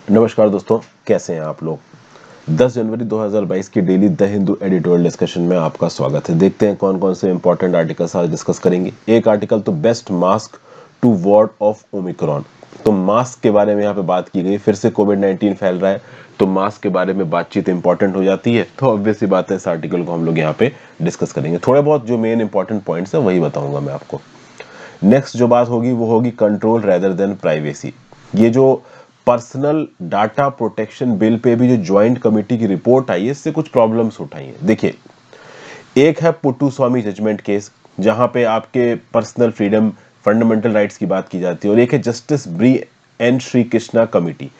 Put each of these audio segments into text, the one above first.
नमस्कार दोस्तों, कैसे हैं आप लोग। 10 जनवरी 2022 की daily the Hindu editorial discussion में आपका स्वागत है। देखते हैं कौन कौन से इंपॉर्टेंट आर्टिकल्स आज डिस्कस करेंगे। एक आर्टिकल तो best mask to ward off Omicron, तो मास्क के बारे में यहाँ पे बात की गई। फिर से कोविड-19 फैल रहा है तो मास्क के बारे में बातचीत इंपॉर्टेंट हो जाती है, तो ऑब्वियस सी बात है इस आर्टिकल को हम लोग यहाँ पे डिस्कस करेंगे। थोड़े बहुत जो मेन इंपॉर्टेंट पॉइंट्स है वही बताऊंगा मैं आपको। नेक्स्ट जो बात होगी वो होगी कंट्रोल रेदर देन प्राइवेसी। ये जो personal data protection bill pay भी जो ज्वाइंट कमेटी की रिपोर्ट आई है, इससे कुछ प्रॉब्लम्स उठाई हैं। देखिए, एक है पुट्टू-स्वामी जजमेंट केस, जहां पे आपके पर्सनल फ्रीडम, फंडामेंटल राइट्स की बात की जाती है, और एक है justice B N Shri Krishna committee.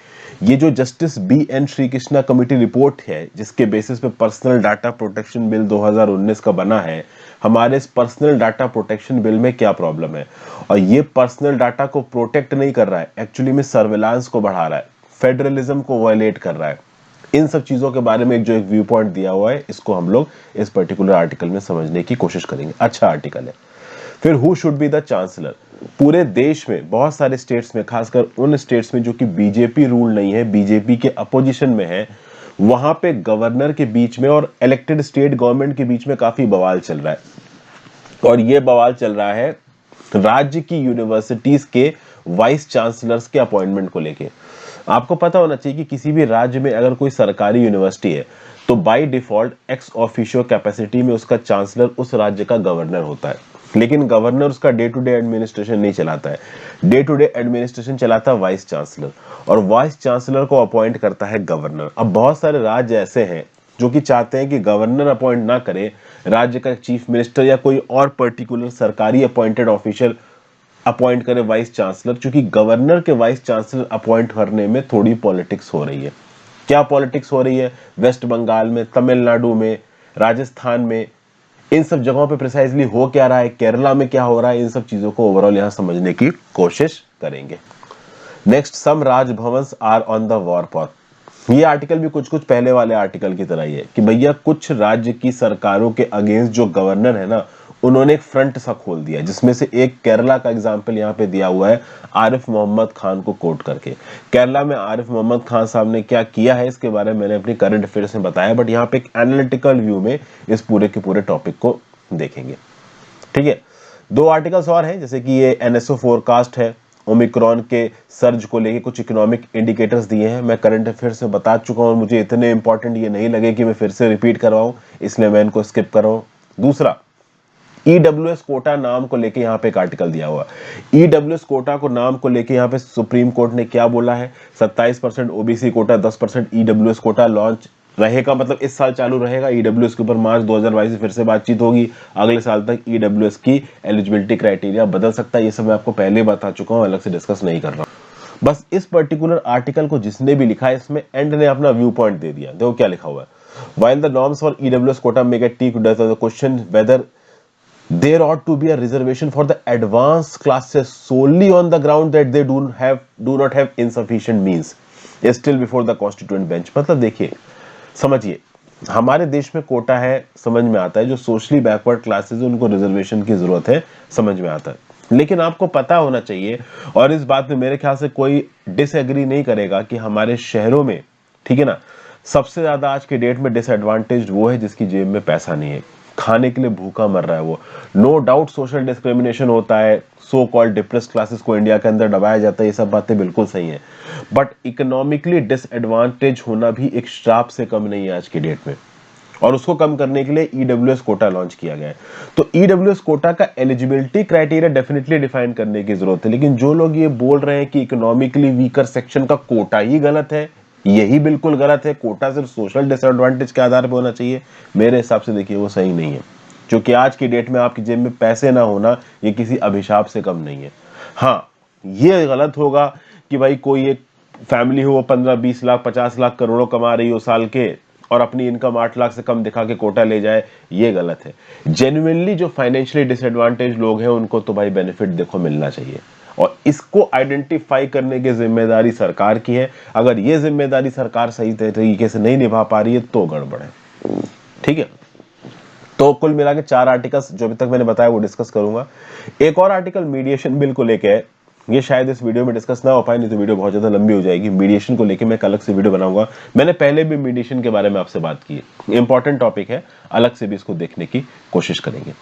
ये जो justice B N Shri Krishna committee report है, जिसके बेसिस पे पर्सनल डाटा प्रोटेक्शन बिल 2019 का बना है, हमारे इस पर्सनल डाटा प्रोटेक्शन बिल में क्या प्रॉब्लम है। और ये पर्सनल डाटा को प्रोटेक्ट नहीं कर रहा है, एक्चुअली में सर्विलांस को बढ़ा रहा है, फेडरलिज्म को वायलेट कर रहा है। इन सब चीजों के बारे में जो एक व्यू पॉइंट दिया हुआ है, इसको हम लोग इस पर्टिकुलर आर्टिकल में समझने की कोशिश करेंगे। अच्छा आर्टिकल है। फिर who should be the chancellor. पूरे देश में बहुत सारे स्टेट्स में, खासकर उन स्टेट्स में जो कि बीजेपी रूल नहीं है, बीजेपी के अपोजिशन में है, वहां पे गवर्नर के बीच में और इलेक्टेड स्टेट गवर्नमेंट के बीच में काफी बवाल चल रहा है। और ये बवाल चल रहा है राज्य की यूनिवर्सिटीज के वाइस चांसलर्स के अपॉइंटमेंट को लेके। आपको पता होना चाहिए कि किसी भी राज्य में अगर कोई सरकारी यूनिवर्सिटी है तो by default ex officio capacity में उसका चांसलर उस राज्य का गवर्नर होता है, लेकिन गवर्नर उसका डे टू डे एडमिनिस्ट्रेशन नहीं चलाता है। डे टू डे एडमिनिस्ट्रेशन चलाता है वाइस चांसलर, और वाइस चांसलर को अपॉइंट करता है गवर्नर। अब बहुत सारे राज्य ऐसे हैं जो कि चाहते हैं कि गवर्नर अपॉइंट ना करे, राज्य का चीफ मिनिस्टर या कोई और पर्टिकुलर सरकारी अपॉइंटेड ऑफिशियल अपॉइंट करे वाइस चांसलर, क्योंकि गवर्नर के वाइस चांसलर अपॉइंट करने में थोड़ी पॉलिटिक्स हो रही है। क्या पॉलिटिक्स हो रही है? वेस्ट बंगाल में, तमिलनाडु में, राजस्थान में, इन सब जगहों पे प्रिसाइजली हो क्या रहा है, केरला में क्या हो रहा है, इन सब चीजों को ओवरऑल यहां समझने की कोशिश करेंगे। Next, some Raj Bhavans are on the war path. ये आर्टिकल भी कुछ कुछ पहले वाले आर्टिकल की तरह ही है कि भैया कुछ राज्य की सरकारों के अगेंस्ट जो गवर्नर है ना, उन्होंने एक फ्रंट सा खोल दिया, जिसमें से एक केरला का एग्जांपल यहाँ पे दिया हुआ है आरिफ मोहम्मद खान को कोट करके। केरला में आरिफ मोहम्मद खान साहब ने क्या किया है इसके बारे में मैंने अपनी करंट अफेयर्स में बताया, बट यहाँ पे एक एनालिटिकल व्यू में इस पूरे के पूरे टॉपिक को देखेंगे। ठीक है, दो आर्टिकल्स और हैं, जैसे कि ये एनएसओ फोरकास्ट है, ओमिक्रॉन के सर्ज को लेके कुछ इकोनॉमिक इंडिकेटर्स दिए हैं। मैं करंट अफेयर्स में बता चुका हूं और मुझे इतने इंपॉर्टेंट ये नहीं लगे कि मैं फिर से रिपीट करवाऊं, इसलिए मैं इनको स्किप कर रहा हूं। दूसरा, ईडब्ल्यूएस कोटा नाम को लेके यहाँ पे एक आर्टिकल दिया हुआ। ईडब्ल्यूएस कोटा को नाम को लेके यहाँ पे सुप्रीम कोर्ट ने क्या बोला है, 27% OBC quota, 10% EWS quota launch रहेगा, मतलब इस साल चालू रहेगा। ईडब्ल्यूएस के ऊपर मार्च 2022 से फिर से बातचीत होगी। अगले साल तक ईडब्ल्यूएस की एलिजिबिलिटी क्राइटेरिया बदल सकता है। ये सब मैं आपको पहले बता चुका हूँ, अलग से डिस्कस नहीं कर रहा हूँ। बस इस पर्टिकुलर आर्टिकल को जिसने भी लिखा है, इसमें एंड ने अपना व्यू पॉइंट दे दिया। देखो क्या लिखा हुआ है। While the norms for EWS quota may get tweaked, the question whether there ought to be a reservation for the advanced classes solely on the ground that they do not have insufficient means is still before the constituent bench। मतलब देखिए, समझिए, हमारे देश में कोटा है, समझ में आता है। जो सोशली बैकवर्ड क्लासेस है उनको रिजर्वेशन की जरूरत है, समझ में आता है। लेकिन आपको पता होना चाहिए, और इस बात में मेरे ख्याल से कोई डिसएग्री नहीं करेगा, कि हमारे शहरों में, ठीक है ना, सबसे ज्यादा आज के डेट में डिसएडवांटेज वो है जिसकी जेब में पैसा नहीं है, खाने के लिए भूखा मर रहा है वो। नो डाउट सोशल डिस्क्रिमिनेशन होता है, सो कॉल्ड डिप्रेस्ड क्लासेस को इंडिया के अंदर दबाया जाता है, ये सब बातें बिल्कुल सही है, बट इकोनॉमिकली डिसएडवांटेज होना भी एक श्राप से कम नहीं है आज की डेट में। और उसको कम करने के लिए ईडब्ल्यूएस कोटा लॉन्च किया गया है। तो ईडब्ल्यूएस कोटा का एलिजिबिलिटी क्राइटेरिया डेफिनेटली डिफाइन करने की जरूरत है। लेकिन जो लोग ये बोल रहे हैं कि इकोनॉमिकली वीकर सेक्शन का कोटा ही गलत है, यही बिल्कुल गलत है, कोटा सिर्फ सोशल डिसएडवांटेज के आधार पर होना चाहिए, मेरे हिसाब से देखिए वो सही नहीं है। क्योंकि आज की डेट में आपकी जेब में पैसे ना होना ये किसी अभिशाप से कम नहीं है। हाँ, ये गलत होगा कि भाई कोई एक फैमिली हो, वो 15-20 लाख 50 लाख करोड़ों कमा रही हो साल के, और अपनी इनकम 8 लाख से कम दिखा के कोटा ले जाए, ये गलत है। जेन्युइनली जो फाइनेंशियली डिसएडवांटेज लोग हैं उनको तो भाई बेनिफिट देखो मिलना चाहिए, और इसको आइडेंटिफाई करने की जिम्मेदारी सरकार की है। अगर ये जिम्मेदारी सरकार सही तरीके से नहीं निभा पा रही है तो गड़बड़ है। ठीक है, तो कुल मिला के 4 आर्टिकल्स जो अभी तक मैंने बताया वो डिस्कस करूंगा। एक और आर्टिकल मीडिएशन बिल को लेके है, ये शायद इस वीडियो में डिस्कस ना हो पाए, नहीं तो वीडियो बहुत ज्यादा लंबी हो जाएगी। मीडिएशन को लेके मैं एक अलग से वीडियो बनाऊंगा। मैंने पहले भी मीडिएशन के बारे में आपसे बात की है, इंपॉर्टेंट टॉपिक है, अलग से भी इसको देखने की कोशिश करेंगे।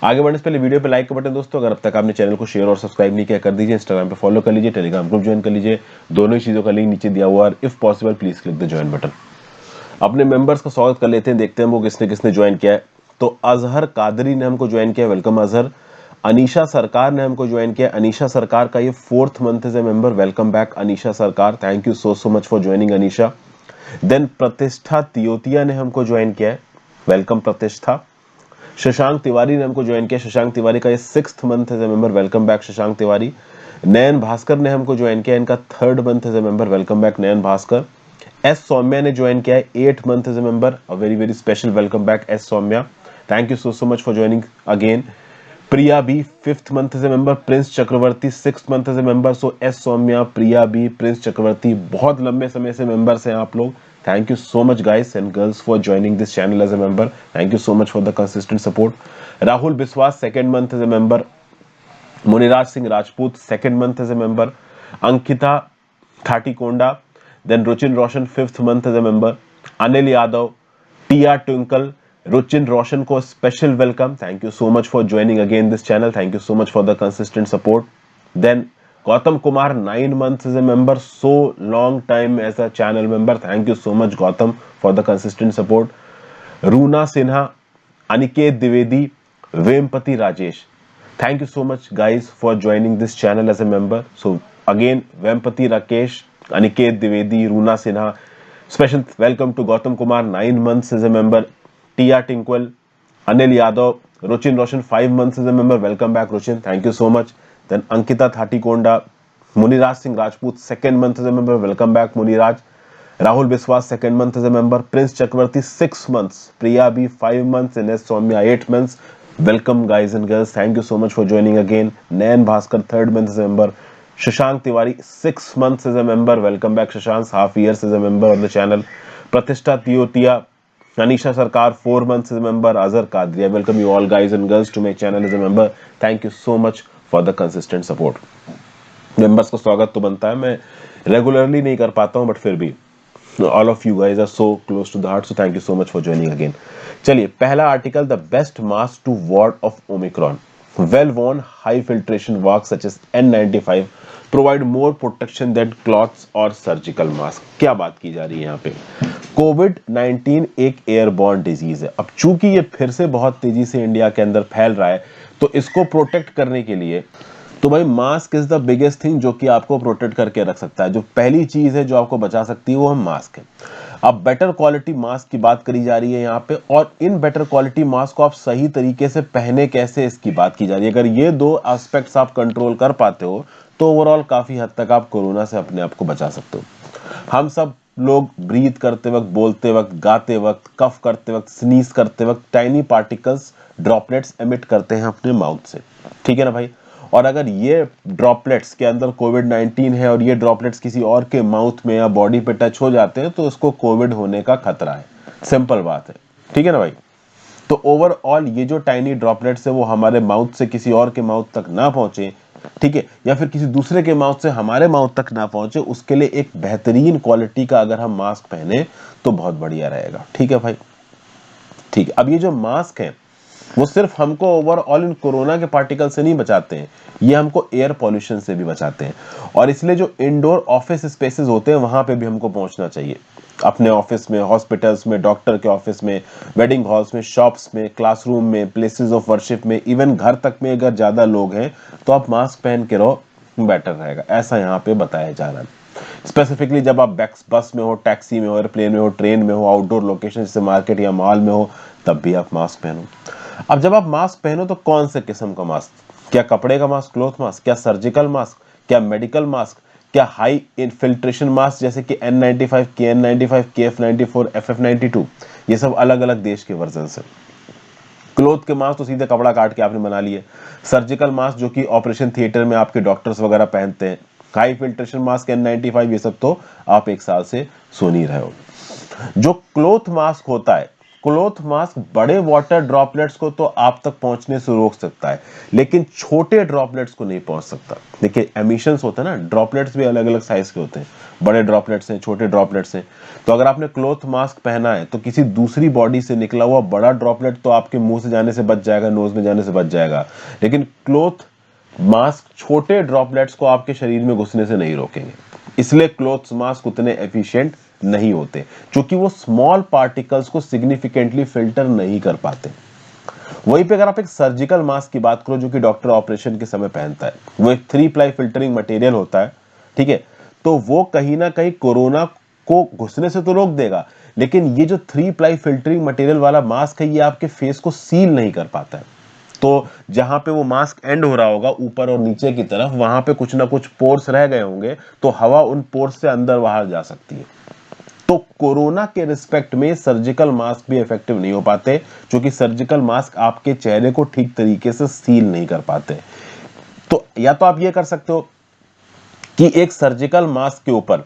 आगे बढ़ने से पहले वीडियो पे लाइक का बटन दोस्तों, अगर अब तक आपने चैनल को शेयर और सब्सक्राइब नहीं किया कर दीजिए। इंस्टाग्राम पे फॉलो कर लीजिए, टेलीग्राम ग्रुप ज्वाइन कर लीजिए, दोनों ही चीजों का लिंक नीचे दिया हुआ है। If possible please click the join button. अपने मेंबर्स का स्वागत कर लेते हैं, देखते हैं वो किसने किसने ज्वाइन किया है। तो अजहर कादरी ने हमको ज्वाइन किया, वेलकम अजहर। अनीशा सरकार ने हमको ज्वाइन किया, अनीशा सरकार का ये 4th month as a member, welcome back Anisha Sarkar, thank you so much for joining Anisha. Then Pratishtha Tiotia ने हमको ज्वाइन किया है, वेलकम प्रतिष्ठा। शशांक तिवारी ने हमको ज्वाइन किया, शशांक तिवारी का ये 6th month as a member, welcome back Shashank Tiwari. Nayan Bhaskar ने हमको ज्वाइन किया, इनका 3rd month as a member, welcome back Nayan Bhaskar. S Saumya ने ज्वाइन किया है, 8th month as a member, a very very special welcome back S Saumya, thank you so much for joining again. Priya B 5th month as a member, Prince Chakraborty 6th month as a member. So S Saumya, Priya B, Prince Chakraborty, बहुत लंबे समय से members हैं आप लोग। Thank you so much guys and girls for joining this channel as a member, thank you so much for the consistent support. Rahul Biswas 2nd month as a member, Muniraj Singh Rajput 2nd month as a member, Ankita Thatikonda, then Ruchin Roshan 5th month as a member, Anil Yadav, TR Twinkle, Ruchin Roshan को special welcome, thank you so much for joining again this channel, thank you so much for the consistent support. Then Gautam Kumar 9 months as a member, so long time as a channel member, thank you so much Gautam for the consistent support. Runa Sinha, Aniket Dwivedi, Vempati Rajesh, thank you so much guys for joining this channel as a member. So again Vempati Rakesh, Aniket Dwivedi, Runa Sinha, special welcome to Gautam Kumar 9 months as a member, Tia Tinkwell, Anil Yadav, Ruchin Roshan 5 months as a member, welcome back Ruchin, thank you so much. Then Ankita Thatikonda, Muniraj Singh Rajput 2nd month as a member, welcome back Muniraj. Rahul Biswas 2nd month as a member, Prince Chakravarti 6 months, Priya B 5 months, and S Soumya 8 months. Welcome guys and girls, thank you so much for joining again. Nayan Bhaskar 3rd month as a member, Shashank Tiwari 6 months as a member, welcome back Shashank, half years as a member on the channel. Pratishtha Tiyotia, Anisha Sarkar 4 months as a member, Azhar Kadri, I welcome you all guys and girls to my channel as a member. Thank you so much for the consistent support. Members का स्वागत तो बनता है, मैं regularly नहीं कर पाता हूं, बट फिर भी all of you guys are so close to the heart, so thank you so much for joining again. चलिए पहला article, the best mask to ward off Omicron, well worn high filtration mask such as N95 provide more protection than clothes और surgical mask. क्या बात की जा रही है यहाँ पे? कोविड-19 एक एयरबॉर्न डिजीज है। अब चूंकि ये फिर से बहुत तेजी से इंडिया के अंदर फैल रहा है, तो इसको प्रोटेक्ट करने के लिए तो भाई mask is the biggest thing जो कि आपको प्रोटेक्ट करके रख सकता है। जो पहली चीज है जो आपको बचा सकती है वो हम मास्क है। अब बेटर क्वालिटी मास्क की बात करी जा रही है यहाँ पे, और इन बेटर क्वालिटी मास्क को आप सही तरीके से पहने कैसे, इसकी बात की जा रही है। अगर ये दो एस्पेक्ट्स आप कंट्रोल कर पाते हो तो ओवरऑल काफी हद तक आप कोरोना से अपने आप को बचा सकते हो। हम सब लोग ब्रीथ करते वक्त, बोलते वक्त, गाते वक्त, कफ करते वक्त, स्नीज करते वक्त टाइनी पार्टिकल्स, ड्रॉपलेट्स एमिट करते हैं अपने माउथ से, ठीक है ना भाई? और अगर ये ड्रॉपलेट्स के अंदर कोविड-19 है और ये ड्रॉपलेट्स किसी और के माउथ में या बॉडी पे टच हो जाते हैं तो उसको कोविड होने का खतरा है। सिंपल बात है, ठीक है ना भाई? तो ओवरऑल ये जो टाइनी ड्रॉपलेट्स है वो हमारे माउथ से किसी और के माउथ तक ना पहुंचे, ठीक है, या फिर किसी दूसरे के माउथ से हमारे माउथ तक ना पहुंचे, उसके लिए एक बेहतरीन क्वालिटी का अगर हम मास्क पहने तो बहुत बढ़िया रहेगा, ठीक है भाई? ठीक है। अब ये जो मास्क है वो सिर्फ हमको ओवरऑल इन कोरोना के पार्टिकल से नहीं बचाते हैं, ये हमको एयर पॉल्यूशन से भी बचाते हैं। और इसलिए जो इंडोर ऑफिस स्पेसेस होते हैं वहां पे भी हमको पहुंचना चाहिए। अपने ऑफिस में, हॉस्पिटल्स में, डॉक्टर के ऑफिस में, वेडिंग हॉल्स में, शॉप्स में, क्लासरूम में, प्लेसेस ऑफ वर्शिप में, इवन घर तक में अगर ज्यादा लोग हैं तो आप मास्क पहन के रहो, बेटर रहेगा, ऐसा यहाँ पे बताया जा रहा है। स्पेसिफिकली जब आप बस में हो, टैक्सी में हो, एयरप्लेन में हो, ट्रेन में हो, आउटडोर लोकेशन जैसे मार्केट या मॉल में हो, तब भी आप मास्क पहनो। अब जब आप मास्क पहनो तो कौन से किस्म का मास्क? क्या कपड़े का मास्क, क्लॉथ मास्क? क्या सर्जिकल मास्क? क्या मेडिकल मास्क? क्या हाई इन्फिल्ट्रेशन मास्क जैसे कि N95, KN95, KF94, FF92? ये सब अलग अलग देश के वर्जन है। क्लोथ के मास्क तो सीधे कपड़ा काट के आपने बना लिए। सर्जिकल मास्क जो कि ऑपरेशन थिएटर में आपके डॉक्टर्स वगैरह पहनते हैं। हाई फिल्ट्रेशन मास्क N95, ये सब तो आप एक साल से सुन ही रहे हो। जो क्लोथ मास्क होता है क्लॉथ मास्क बड़े वाटर ड्रॉपलेट्स को तो आप तक पहुंचने से रोक सकता है, लेकिन छोटे ड्रॉपलेट्स को नहीं पहुंच सकता। देखिए एमिशंस होते हैं ना, ड्रॉपलेट्स भी अलग अलग साइज के होते हैं, बड़े ड्रॉपलेट्स हैं, छोटे ड्रॉपलेट्स हैं। तो अगर आपने क्लॉथ मास्क पहना है तो किसी दूसरी बॉडी से निकला हुआ बड़ा ड्रॉपलेट तो आपके मुंह से जाने से बच जाएगा, नोज में जाने से बच जाएगा, लेकिन क्लॉथ मास्क छोटे ड्रॉपलेट्स को आपके शरीर में घुसने से नहीं रोकेंगे। इसलिए क्लॉथ मास्क उतने एफिशिएंट नहीं होते, क्योंकि वो स्मॉल पार्टिकल्स को सिग्निफिकेंटली फिल्टर नहीं कर पाते। वहीं पे अगर आप एक सर्जिकल मास्क की बात करो जो कि डॉक्टर ऑपरेशन के समय पहनता है, वो एक 3 प्लाई फिल्टरिंग मटेरियल होता है, ठीक है। तो वो कहीं ना कहीं कोरोना को घुसने से तो रोक देगा, लेकिन ये जो 3 प्लाई फिल्टरिंग मटेरियल वाला मास्क है ये आपके फेस को सील नहीं कर पाता है। तो जहां पे वो मास्क एंड हो रहा होगा ऊपर और नीचे की तरफ, वहां पे कुछ ना कुछ पोर्स रह गए होंगे, तो हवा उन पोर्स से अंदर बाहर जा सकती है। तो कोरोना के रिस्पेक्ट में सर्जिकल मास्क भी इफेक्टिव नहीं हो पाते, क्योंकि सर्जिकल मास्क आपके चेहरे को ठीक तरीके से सील नहीं कर पाते। तो या तो आप ये कर सकते हो कि एक सर्जिकल मास्क के ऊपर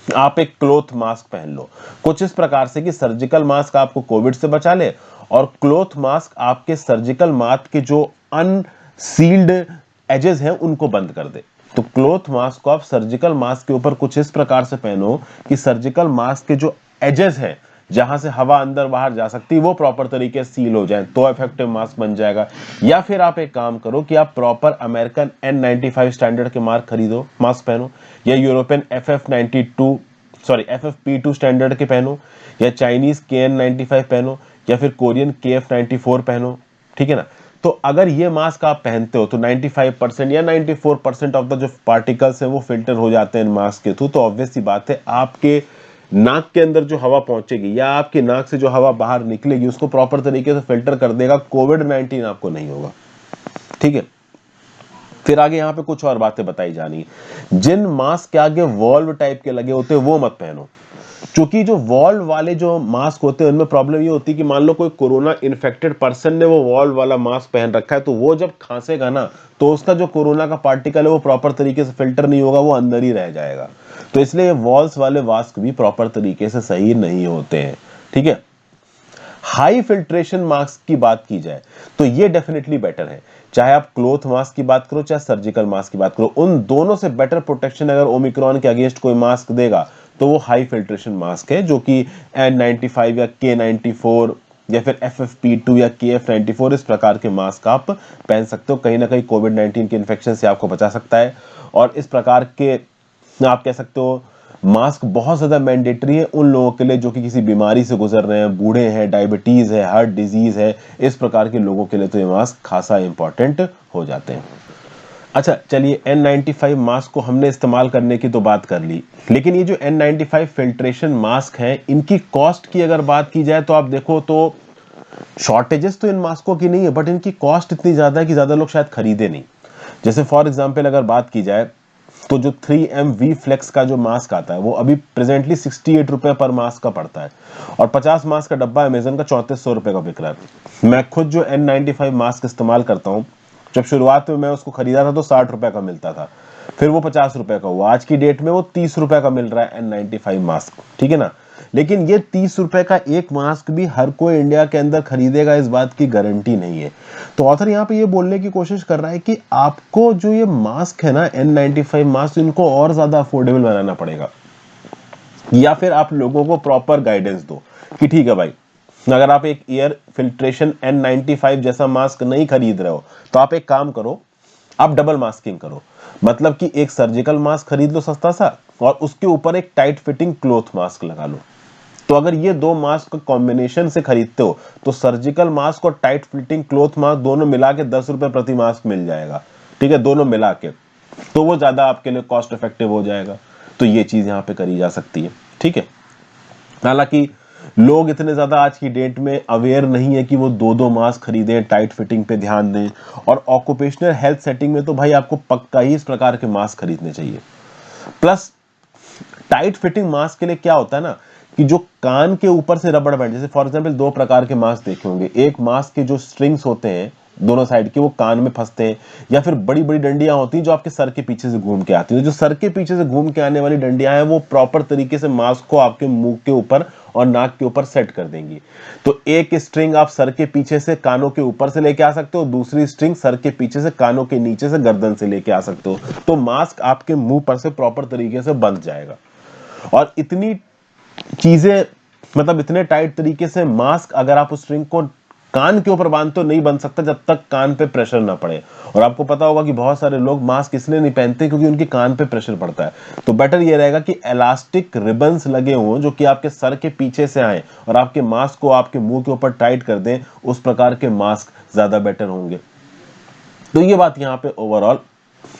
आप एक क्लॉथ मास्क पहन लो, कुछ इस प्रकार से कि सर्जिकल मास्क आपको कोविड से बचा ले और क्लॉथ मास्क आपके सर्जिकल मास्क के जो अनसील्ड एजेस हैं उनको बंद कर दे। तो क्लॉथ मास्क को आप सर्जिकल मास्क के ऊपर कुछ इस प्रकार से पहनो कि सर्जिकल मास्क के जो एजेस हैं जहां से हवा अंदर बाहर जा सकती है वो प्रॉपर तरीके से सील हो जाए, तो इफेक्टिव मास्क बन जाएगा। या फिर आप एक काम करो कि आप प्रॉपर अमेरिकन N95 स्टैंडर्ड के मास्क पहनो, या यूरोपियन FFP2 स्टैंडर्ड के पहनो, या चाइनीज KN95 पहनो, या फिर कोरियन KF94 पहनो, ठीक है ना। तो अगर ये मास्क आप पहनते हो तो 95% या 94% ऑफ द जो पार्टिकल्स हैं वो फिल्टर हो जाते हैं मास्क के थ्रू। तो ऑब्वियस सी बात है आपके नाक के अंदर जो हवा पहुंचेगी या आपकी नाक से जो हवा बाहर निकलेगी उसको प्रॉपर तरीके से फिल्टर कर देगा, कोविड-19 आपको नहीं होगा, ठीक है। फिर आगे यहाँ पे कुछ और बातें बताई जानी है। जिन मास्क के आगे वॉल्व टाइप के लगे होते हैं वो मत पहनो, क्योंकि जो वॉल्व वाले जो मास्क होते हैं उनमें प्रॉब्लम ये होती है कि मान लो कोई कोरोना इन्फेक्टेड पर्सन ने वो वॉल्व वाला मास्क पहन रखा है, तो वो जब खांसेगा ना तो उसका जो कोरोना का पार्टिकल है वो प्रॉपर तरीके से फिल्टर नहीं होगा, वो अंदर ही रह जाएगा। तो इसलिए वॉल्स वाले मास्क भी प्रॉपर तरीके से सही नहीं होते हैं, ठीक है। हाई फिल्ट्रेशन मास्क की बात की जाए तो ये डेफिनेटली बेटर है, चाहे आप क्लॉथ मास्क की बात करो चाहे सर्जिकल मास्क की बात करो, उन दोनों से बेटर प्रोटेक्शन अगर ओमिक्रॉन के अगेंस्ट कोई मास्क देगा तो वो हाई फिल्ट्रेशन मास्क है, जो कि N95 या K94 या फिर FFP2 या KF94 इस प्रकार के मास्क आप पहन सकते हो। कहीं ना कहीं कोविड-19 के इन्फेक्शन से आपको बचा सकता है। और इस प्रकार के आप कह सकते हो मास्क बहुत ज्यादा मैंडेटरी है उन लोगों के लिए जो कि किसी बीमारी से गुजर रहे हैं, बूढ़े हैं, डायबिटीज है, हार्ट डिजीज है, इस प्रकार के लोगों के लिए तो ये मास्क खासा इंपॉर्टेंट हो जाते हैं। अच्छा चलिए, N95 मास्क को हमने इस्तेमाल करने की तो बात कर ली, लेकिन ये जो N95 फिल्ट्रेशन मास्क है इनकी कॉस्ट की अगर बात की जाए तो आप देखो तो शॉर्टेजेस तो इन मास्कों की नहीं है, बट इनकी कॉस्ट इतनी ज्यादा है कि ज्यादा लोग शायद खरीदे नहीं। जैसे फॉर एग्जांपल अगर बात की जाए तो जो 3M V Flex का जो मास्क आता है वो अभी प्रेजेंटली 68 रुपए पर मास्क का पड़ता है, और 50 मास्क का डब्बा अमेजन का 3400 रुपए का बिक रहा है। मैं खुद जो N95 मास्क इस्तेमाल करता हूँ, जब शुरुआत में मैं उसको खरीदा था तो 60 रुपए का मिलता था, फिर वो 50 रुपए का हुआ, आज की डेट में वो 30 रुपए का मिल रहा है N95 मास्क, ठीक है ना। लेकिन ये 30 रुपए का एक मास्क भी हर कोई इंडिया के अंदर खरीदेगा इस बात की गारंटी नहीं है। तो ऑथर यहाँ पे ये बोलने की कोशिश कर रहा है कि आपको जो ये मास्क है ना N95 मास्क, इनको और ज्यादा अफोर्डेबल बनाना पड़ेगा, या फिर आप लोगों को प्रॉपर गाइडेंस दो कि ठीक है भाई, अगर आप एक एयर फिल्ट्रेशन N95 जैसा मास्क नहीं खरीद रहे हो तो आप एक काम करो, आप डबल मास्किंग करो। मतलब कि एक सर्जिकल मास्क खरीद लो सस्ता सा और उसके ऊपर एक टाइट फिटिंग क्लॉथ मास्क लगा लो। तो अगर ये दो मास्क कॉम्बिनेशन से खरीदते हो तो सर्जिकल मास्क और टाइट फिटिंग क्लॉथ मास्क दोनों मिला के 10 रुपए प्रति मास्क मिल जाएगा, ठीक है, दोनों मिला के, तो वो ज्यादा आपके लिए कॉस्ट इफेक्टिव हो जाएगा। तो ये चीज यहाँ पे करी जा सकती है, ठीक है। हालांकि लोग इतने ज्यादा आज की डेट में अवेयर नहीं है कि वो दो दो मास्क खरीदें, टाइट फिटिंग पे ध्यान दें, और ऑक्यूपेशनल हेल्थ सेटिंग में तो भाई आपको पक्का ही इस प्रकार के मास्क खरीदने चाहिए। प्लस टाइट फिटिंग मास्क के लिए क्या होता है ना कि जो कान के ऊपर से रबड़ बैंड, जैसे फॉर एग्जांपल दो प्रकार के मास्क देखे होंगे, एक मास्क के जो स्ट्रिंग्स होते हैं दोनों साइड के, वो कान में फंसते हैं, या फिर बड़ी बड़ी डंडियां होती हैं जो आपके सर के पीछे से घूम के आती है। जो सर के पीछे से घूम के आने वाली डंडियां हैं वो प्रॉपर तरीके से मास्क को आपके मुंह के ऊपर और नाक के ऊपर सेट कर देंगी। तो एक स्ट्रिंग आप सर के पीछे से कानों के ऊपर से लेके आ सकते हो, दूसरी स्ट्रिंग सर के पीछे से कानों के नीचे से गर्दन से लेके आ सकते हो। तो मास्क आपके मुंह पर से प्रॉपर तरीके से बंध जाएगा। और इतनी चीजें, मतलब इतने टाइट तरीके से मास्क अगर आप उस स्ट्रिंग को कान के ऊपर बांधते हो नहीं बन सकता जब तक कान पे प्रेशर ना पड़े। और आपको पता होगा कि बहुत सारे लोग मास्क इसलिए नहीं पहनते क्योंकि उनके कान पे प्रेशर पड़ता है। तो बेटर ये रहेगा कि इलास्टिक रिबन्स लगे हों जो कि आपके सर के पीछे से आए और आपके मास्क को आपके मुंह के ऊपर टाइट कर दें, उस प्रकार के मास्क ज्यादा बेटर होंगे। तो ये बात यहाँ पे ओवरऑल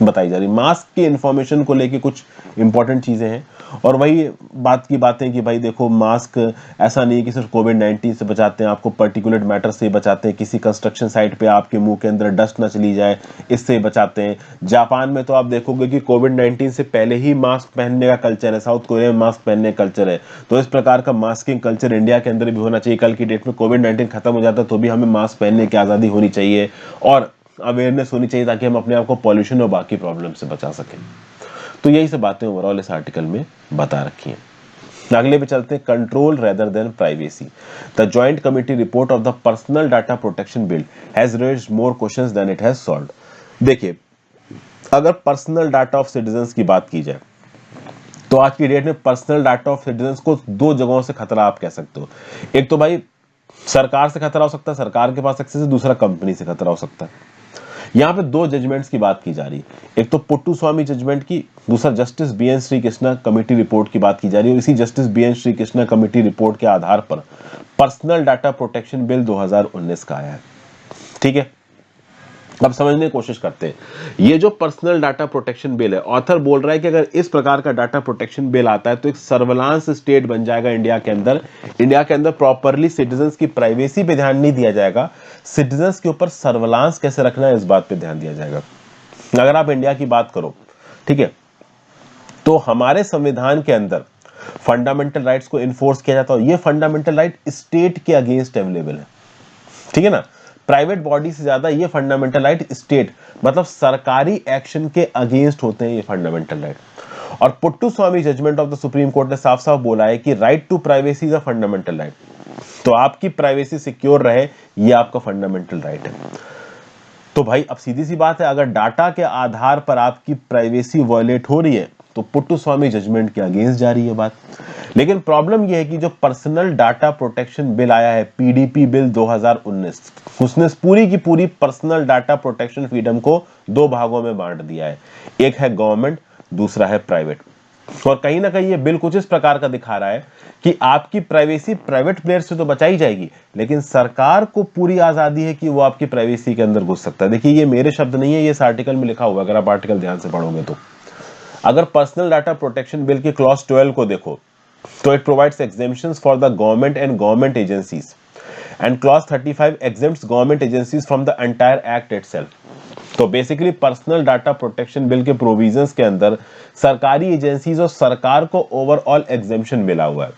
बताई जा रही। मास्क की इंफॉर्मेशन को लेके कुछ इंपॉर्टेंट चीजें हैं, और वही बात की बातें कि भाई देखो मास्क ऐसा नहीं है कि सिर्फ कोविड-19 से बचाते हैं, आपको पर्टिकुलर मैटर से बचाते हैं, किसी कंस्ट्रक्शन साइट पे आपके मुंह के अंदर डस्ट ना चली जाए इससे बचाते हैं। जापान में तो आप देखोगे कि कोविड-19 से पहले ही मास्क पहनने का कल्चर है, साउथ कोरिया में मास्क पहनने का कल्चर है। तो इस प्रकार का मास्किंग कल्चर इंडिया के अंदर भी होना चाहिए। कल की डेट में कोविड-19 खत्म हो जाता तो भी हमें मास्क पहनने की आजादी होनी चाहिए और अवेयरनेस होनी चाहिए ताकि हम अपने आप को पॉल्यूशन और बाकी प्रॉब्लम से बचा सकें। तो यही सब बातें ओवरऑल इस आर्टिकल में बता रखी हैं। अगले पे चलते हैं, control rather than privacy. The joint committee report of the personal data protection bill has raised more questions than it has solved. देखिए, अगर पर्सनल डाटा ऑफ सिटीजंस की बात की जाए तो आज की डेट में पर्सनल डाटा ऑफ सिटीजंस को दो जगहों से खतरा आप कह सकते हो। एक तो भाई सरकार से खतरा हो सकता है, सरकार के पास एक्सेस है, दूसरा कंपनी से खतरा हो सकता है। यहाँ पे दो जजमेंट्स की बात की जा रही है, एक तो पुट्टुस्वामी जजमेंट की, दूसरा justice BN Shri Krishna committee report की बात की जा रही है। इसी justice BN Shri Krishna committee report के आधार पर पर्सनल डाटा प्रोटेक्शन बिल 2019 का आया है। ठीक है, अब समझने की कोशिश करते हैं। ये जो पर्सनल डाटा प्रोटेक्शन बिल है, ऑथर बोल रहा है कि अगर इस प्रकार का डाटा प्रोटेक्शन बिल आता है तो एक सर्विलांस स्टेट बन जाएगा इंडिया के अंदर। इंडिया के अंदर प्रॉपरली सिटीजंस की प्राइवेसी पे ध्यान नहीं दिया जाएगा, सिटीजंस के ऊपर सर्विलांस कैसे रखना है इस बात पे ध्यान दिया जाएगा। अगर आप इंडिया की बात करो, ठीक है, तो हमारे संविधान के अंदर फंडामेंटल राइट्स को इन्फोर्स किया जाता है। ये फंडामेंटल राइट स्टेट के अगेंस्ट अवेलेबल है, ठीक है ना। प्राइवेट बॉडी से ज्यादा ये फंडामेंटल राइट स्टेट, मतलब सरकारी एक्शन के अगेंस्ट होते हैं ये फंडामेंटल राइट। और Puttaswamy judgment of the supreme court ने साफ साफ बोला है कि right to privacy is a fundamental right. तो आपकी प्राइवेसी सिक्योर रहे, ये आपका फंडामेंटल राइट है। तो भाई अब सीधी सी बात है, अगर डाटा के आधार पर आपकी प्राइवेसी वायलेट हो रही है तो पुट्टुस्वामी जजमेंट के अगेंस्ट जा रही है बात। लेकिन प्रॉब्लम यह है कि जो पर्सनल डाटा प्रोटेक्शन बिल आया है, पीडीपी बिल 2019, उसने पूरी की पूरी पर्सनल डाटा प्रोटेक्शन फ्रीडम को दो भागों में बांट दिया है। एक है गवर्नमेंट, दूसरा है प्राइवेट। और कहीं ना कहीं ये बिल कुछ इस प्रकार का दिखा रहा है कि आपकी प्राइवेसी प्राइवेट प्लेयर से तो बचाई जाएगी, लेकिन सरकार को पूरी आजादी है कि वो आपकी प्राइवेसी के अंदर घुस सकता है। देखिए, ये मेरे शब्द नहीं है, ये इस आर्टिकल में लिखा हुआ है, अगर आप आर्टिकल ध्यान से पढ़ोगे तो। अगर पर्सनल डाटा प्रोटेक्शन बिल की क्लॉज 12 को देखो तो it provides exemptions for the government and government agencies, and clause 35 exempts government agencies from the entire act itself. तो basically personal data protection bill के प्रोविजंस के अंदर सरकारी एजेंसीज और सरकार को ओवरऑल एग्जेम्पशन मिला हुआ है।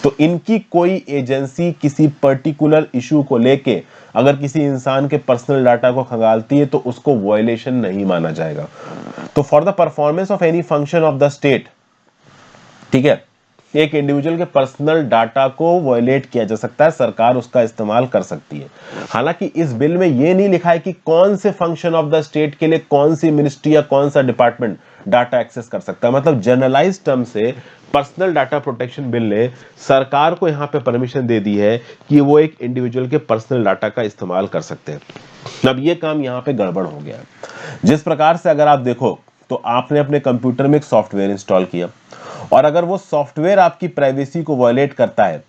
तो इनकी कोई एजेंसी किसी पर्टिकुलर इशू को लेके अगर किसी इंसान के पर्सनल डाटा को खंगालती है तो उसको वायलेशन नहीं माना जाएगा। तो for the performance of any function of the state, ठीक है, एक इंडिविजुअल के पर्सनल डाटा को वायलेट किया जा सकता है, सरकार उसका इस्तेमाल कर सकती है। हालांकि इस बिल में यह नहीं लिखा है कि कौन से फंक्शन ऑफ द स्टेट के लिए कौन सी मिनिस्ट्री या कौन सा डिपार्टमेंट डाटा एक्सेस कर सकता है। मतलब जनरलाइज टर्म से पर्सनल डाटा प्रोटेक्शन बिल ने सरकार को यहां पे परमिशन दे दी है कि वो एक इंडिविजुअल के पर्सनल डाटा का इस्तेमाल कर सकते हैं। अब ये काम यहां पे गड़बड़ हो गया है। जिस प्रकार से अगर आप देखो तो आपने अपने कंप्यूटर में एक सॉफ्टवेयर इंस्टॉल किया और अगर वो सॉफ्टवेयर आपकी प्राइवेसी को वायलेट करता है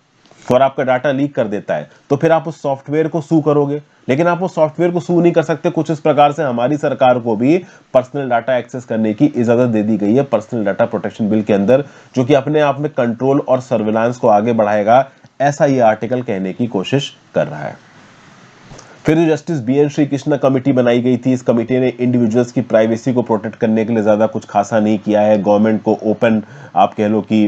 और आपका डाटा लीक कर देता है तो फिर आप उस सॉफ्टवेयर को सू करोगे। लेकिन आप उस सॉफ्टवेयर को सू नहीं कर सकते। कुछ इस प्रकार से हमारी सरकार को भी पर्सनल डाटा एक्सेस करने की इजाजत दे दी गई है पर्सनल डाटा प्रोटेक्शन बिल के अंदर, जो कि अपने आप में कंट्रोल और सर्विलांस को आगे बढ़ाएगा, ऐसा ये आर्टिकल कहने की कोशिश कर रहा है। फिर जो justice BN Shri Krishna committee बनाई गई थी, इस कमेटी ने इंडिविजुअल्स की प्राइवेसी को प्रोटेक्ट करने के लिए ज्यादा कुछ खासा नहीं किया है। गवर्नमेंट को ओपन आप कह लो कि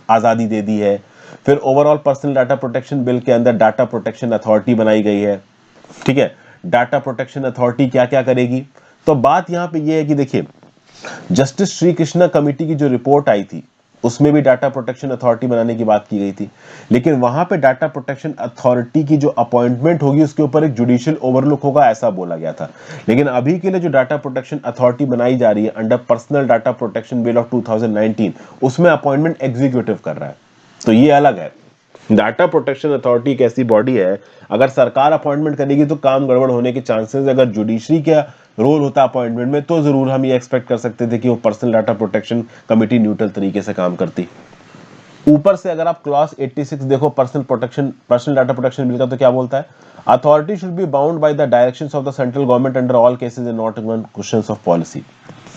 आजादी दे दी है। फिर overall personal data protection bill के अंदर डाटा प्रोटेक्शन अथॉरिटी बनाई गई है, ठीक है। डाटा प्रोटेक्शन अथॉरिटी क्या क्या करेगी। तो बात यहां पे ये है कि देखिए, जस्टिस श्री कृष्णा कमेटी की जो रिपोर्ट आई थी उसमें भी डाटा प्रोटेक्शन अथॉरिटी बनाने की बात की गई थी, लेकिन वहां पे डाटा प्रोटेक्शन अथॉरिटी की जो अपॉइंटमेंट होगी उसके ऊपर एक जुडिशियल ओवरलुक होगा, ऐसा बोला गया था। लेकिन अभी के लिए जो डाटा प्रोटेक्शन अथॉरिटी बनाई जा रही है under personal data protection bill of 2019, उसमें अपॉइंटमेंट एग्जीक्यूटिव कर रहा है, तो ये अलग है। डाटा प्रोटेक्शन अथॉरिटी एक ऐसी बॉडी है, अगर सरकार अपॉइंटमेंट करेगी तो काम गड़बड़ होने के चांसेस, अगर जुडिशरी का रोल होता अपॉइंटमेंट में तो जरूर हम ये एक्सपेक्ट कर सकते थे कि वो personal data protection committee neutral तरीके से काम करती। ऊपर से अगर आप क्लॉज 86 देखो पर्सनल डाटा प्रोटेक्शन बिल का, तो क्या बोलता है, authority should be bound by the directions of the central government under all cases and not one questions of policy.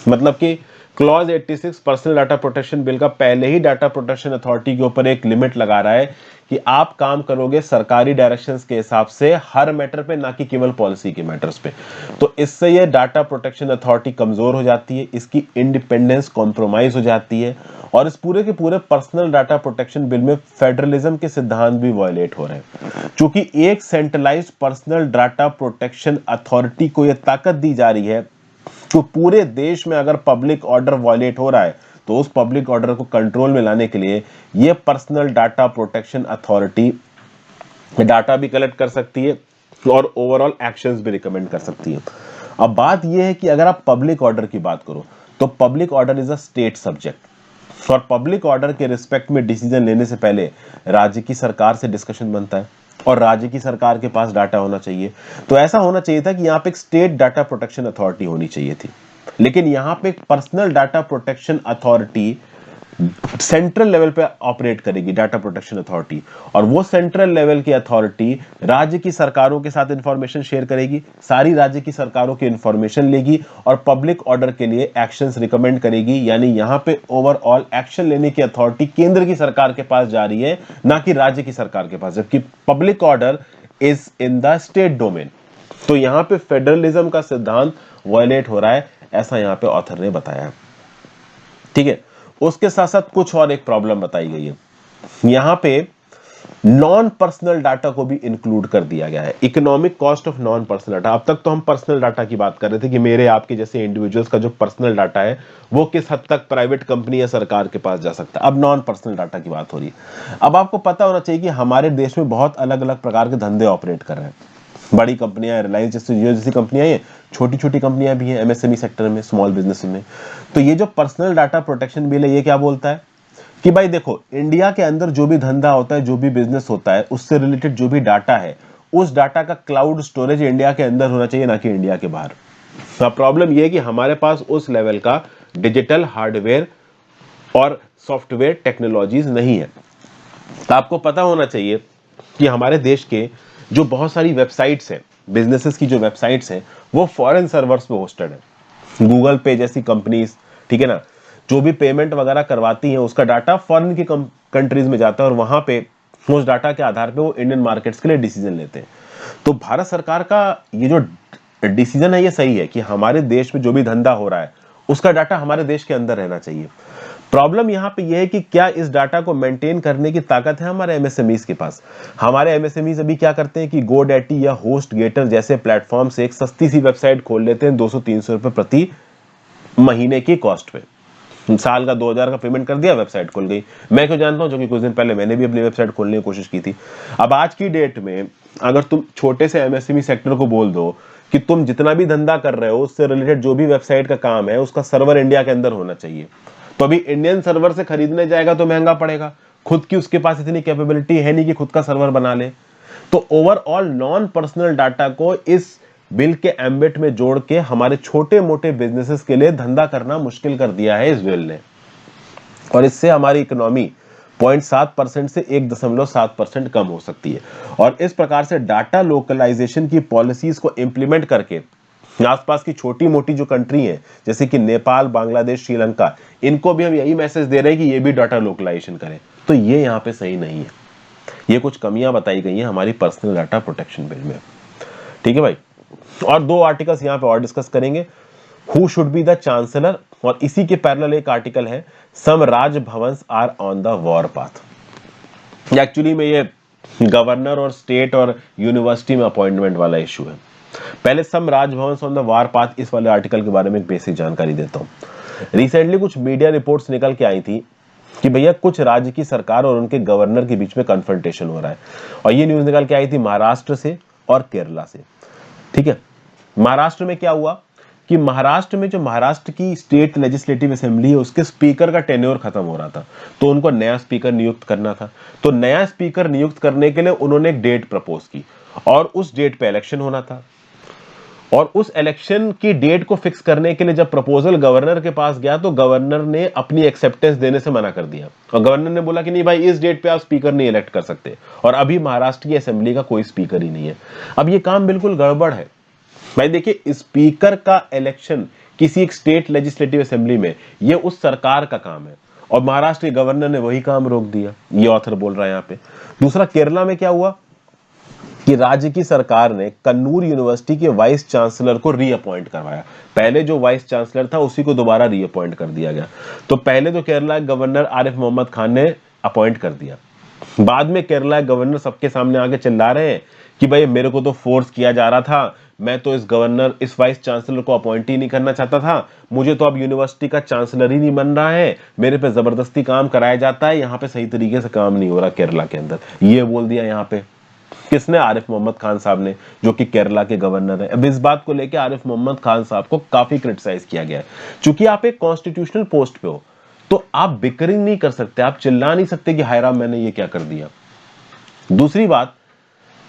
मतलब कि clause 86 personal data protection bill का पहले ही डाटा प्रोटेक्शन अथॉरिटी के ऊपर एक लिमिट लगा रहा है कि आप काम करोगे सरकारी डायरेक्शंस के हिसाब से हर मैटर पे, ना कि केवल पॉलिसी के मैटर्स पे। तो इससे ये डाटा प्रोटेक्शन अथॉरिटी कमजोर हो जाती है, इसकी इंडिपेंडेंस कॉम्प्रोमाइज हो जाती है, और इस पूरे के पूरे पर्सनल डाटा प्रोटेक्शन बिल में फेडरलिज्म के सिद्धांत भी वायलेट हो रहे हैं। क्योंकि एक centralised personal data protection authority को यह ताकत दी जा रही है तो पूरे देश में अगर पब्लिक ऑर्डर वायलेट हो रहा है तो उस पब्लिक ऑर्डर को कंट्रोल में लाने के लिए ये personal data protection authority data भी कलेक्ट कर सकती है और ओवरऑल एक्शंस भी रिकमेंड कर सकती है। अब बात यह है कि अगर आप पब्लिक ऑर्डर की बात करो तो public order is a state subject, और पब्लिक ऑर्डर के रिस्पेक्ट में डिसीजन लेने से पहले राज्य की सरकार से डिस्कशन बनता है और राज्य की सरकार के पास डाटा होना चाहिए। तो ऐसा होना चाहिए था कि यहाँ पे एक स्टेट डाटा प्रोटेक्शन अथॉरिटी होनी चाहिए थी, लेकिन यहाँ पे एक personal data protection authority central level पे ऑपरेट करेगी, डाटा प्रोटेक्शन अथॉरिटी, और वो सेंट्रल लेवल की अथॉरिटी राज्य की सरकारों के साथ इंफॉर्मेशन शेयर करेगी, सारी राज्य की सरकारों की इंफॉर्मेशन लेगी और पब्लिक ऑर्डर के लिए एक्शंस रिकमेंड करेगी। यानी यहां पे ओवरऑल एक्शन लेने की अथॉरिटी केंद्र की सरकार के पास जा रही है, ना कि राज्य की सरकार के पास, जबकि public order is in the state domain. तो यहां पे फेडरलिज्म का सिद्धांत वायलेट हो रहा है, ऐसा यहां पे ऑथर ने बताया। ठीक है, उसके साथ साथ कुछ और एक प्रॉब्लम बताई गई है, यहां पे नॉन पर्सनल डाटा को भी इंक्लूड कर दिया गया है। Economic cost of non personal data, अब तक तो हम पर्सनल डाटा की बात कर रहे थे कि मेरे आपके जैसे इंडिविजुअल्स का जो पर्सनल डाटा है वो किस हद तक प्राइवेट कंपनी या सरकार के पास जा सकता है। अब नॉन पर्सनल डाटा की बात हो रही है। अब आपको पता होना चाहिए कि हमारे देश में बहुत अलग अलग प्रकार के धंधे ऑपरेट कर रहे हैं। बड़ी कंपनियां, रिलायंस जैसी कंपनियां हैं, छोटी छोटी कंपनियां भी हैं एमएसएमई सेक्टर में, स्मॉल बिजनेस में। तो ये जो पर्सनल डाटा प्रोटेक्शन बिल है ये क्या बोलता है कि भाई देखो, इंडिया के अंदर जो भी धंधा होता है, जो भी बिजनेस होता है, उससे रिलेटेड जो भी डाटा है, उस डाटा का क्लाउड स्टोरेज इंडिया के अंदर होना चाहिए, ना कि इंडिया के बाहर। तो प्रॉब्लम यह है कि हमारे पास उस लेवल का डिजिटल हार्डवेयर और सॉफ्टवेयर टेक्नोलॉजीज नहीं है। तो आपको पता होना चाहिए कि हमारे देश के जो बहुत सारी वेबसाइट्स हैं, बिजनेसेस की जो वेबसाइट्स हैं, वो फॉरेन सर्वर्स पे होस्टेड है। गूगल पे जैसी कंपनीज, ठीक है ना, जो भी पेमेंट वगैरह करवाती हैं उसका डाटा फॉरेन की कंट्रीज में जाता है और वहां पे उस डाटा के आधार पे वो इंडियन मार्केट्स के लिए डिसीजन लेते हैं। तो भारत सरकार का ये जो डिसीजन है ये सही है कि हमारे देश में जो भी धंधा हो रहा है उसका डाटा हमारे देश के अंदर रहना चाहिए। प्रॉब्लम यहां पे यह है कि क्या इस डाटा को मेंटेन करने की ताकत है हमारे एमएसएमईज के पास। हमारे एमएसएमईज अभी क्या करते हैं कि गोडैटी या होस्टगेटर जैसे प्लेटफॉर्म से एक सस्ती सी वेबसाइट खोल लेते हैं 200-300 रुपए प्रति महीने की कॉस्ट पे, साल का 2000 का पेमेंट कर दिया, वेबसाइट खुल गई। मैं क्यों जानता हूं, क्योंकि कुछ दिन पहले मैंने भी अपनी वेबसाइट खोलने की कोशिश की थी। अब आज की डेट में अगर तुम छोटे से एमएसएमई सेक्टर को बोल दो कि तुम जितना भी धंधा कर रहे हो उससे रिलेटेड जो भी वेबसाइट का काम है उसका सर्वर इंडिया के अंदर होना चाहिए, तो अभी इंडियन सर्वर से खरीदने जाएगा तो महंगा पड़ेगा, खुद की उसके पास इतनी कैपेबिलिटी है नहीं कि खुद का सर्वर बना ले। तो ओवरऑल नॉन पर्सनल डाटा को इस बिल के एम्बिट में जोड़ के हमारे छोटे मोटे बिजनेसेस के लिए धंधा करना मुश्किल कर दिया है इस बिल ने, और इससे हमारी इकोनॉमी 0.7% से 1.7% कम हो सकती है। और इस प्रकार से डाटा लोकलाइजेशन की पॉलिसीज को इंप्लीमेंट करके आसपास की छोटी मोटी जो कंट्री है जैसे कि नेपाल, बांग्लादेश, श्रीलंका, इनको भी हम यही मैसेज दे रहे हैं कि ये भी डाटा लोकलाइजेशन करें। तो ये यहाँ पे सही नहीं है। ये कुछ कमियां बताई गई हैं हमारी पर्सनल डाटा प्रोटेक्शन बिल में। ठीक है भाई, और 2 आर्टिकल्स यहाँ पे और डिस्कस करेंगे, who should be the chancellor, और इसी के पैरेलल एक आर्टिकल है some Raj Bhavans are on the war path. Actually में ये गवर्नर और स्टेट और यूनिवर्सिटी में अपॉइंटमेंट वाला इशू है। पहले some Raj Bhavan on the war path, इस वाले आर्टिकल के बारे में एक बेसिक जानकारी देता हूँ। रिसेंटली कुछ मीडिया रिपोर्ट्स निकल के आई थी कि भैया कुछ राज्य की सरकार और उनके गवर्नर के बीच में कन्फ्रंटेशन हो रहा है, और ये न्यूज निकल के आई थी महाराष्ट्र से और केरला से। ठीक है, महाराष्ट्र में क्या हुआ कि महाराष्ट्र में जो महाराष्ट्र की स्टेट लेजिस्लेटिव असेंबली है उसके स्पीकर का टेन्योर खत्म हो रहा था, तो उनको नया स्पीकर नियुक्त करना था। तो नया स्पीकर नियुक्त करने के लिए उन्होंने एक डेट प्रपोज की, और उस डेट पे इलेक्शन होना था। और उस इलेक्शन की डेट को फिक्स करने के लिए जब प्रपोजल गवर्नर के पास गया तो गवर्नर ने अपनी एक्सेप्टेंस देने से मना कर दिया, और गवर्नर ने बोला कि नहीं भाई, इस डेट पे आप स्पीकर नहीं इलेक्ट कर सकते, और अभी महाराष्ट्र की असेंबली का कोई स्पीकर ही नहीं है। अब ये काम बिल्कुल गड़बड़ है भाई। देखिए, स्पीकर का इलेक्शन किसी एक स्टेट लेजिस्लेटिव असेंबली में, ये उस सरकार का काम है, और महाराष्ट्र के गवर्नर ने वही काम रोक दिया, ये ऑथर बोल रहा है यहाँ पे। दूसरा, केरला में क्या हुआ कि राज्य की सरकार ने कन्नूर यूनिवर्सिटी के वाइस चांसलर को रीअपॉइंट करवाया। पहले जो वाइस चांसलर था उसी को दोबारा रीअपॉइंट कर दिया गया। तो पहले तो केरला गवर्नर आरिफ मोहम्मद खान ने अपॉइंट कर दिया, बाद में केरला गवर्नर सबके सामने आके चिल्ला रहे हैं कि भाई मेरे को तो फोर्स किया जा रहा था, मैं तो इस वाइस चांसलर को अपॉइंट ही नहीं करना चाहता था, मुझे तो अब यूनिवर्सिटी का चांसलर ही नहीं बन रहा है, मेरे पे जबरदस्ती काम कराया जाता है, यहाँ पे सही तरीके से काम नहीं हो रहा केरला के अंदर। ये बोल दिया यहाँ पे किसने? आरिफ मोहम्मद खान साहब ने, जो कि केरला के गवर्नर है। अब इस बात को लेकर आरिफ मोहम्मद खान साहब को काफी क्रिटिसाइज किया गया है। चूंकि आप एक कॉन्स्टिट्यूशनल पोस्ट पे हो तो आप बिकरिंग नहीं कर सकते, आप चिल्ला नहीं सकते कि हाय राम मैंने ये क्या कर दिया। दूसरी बात,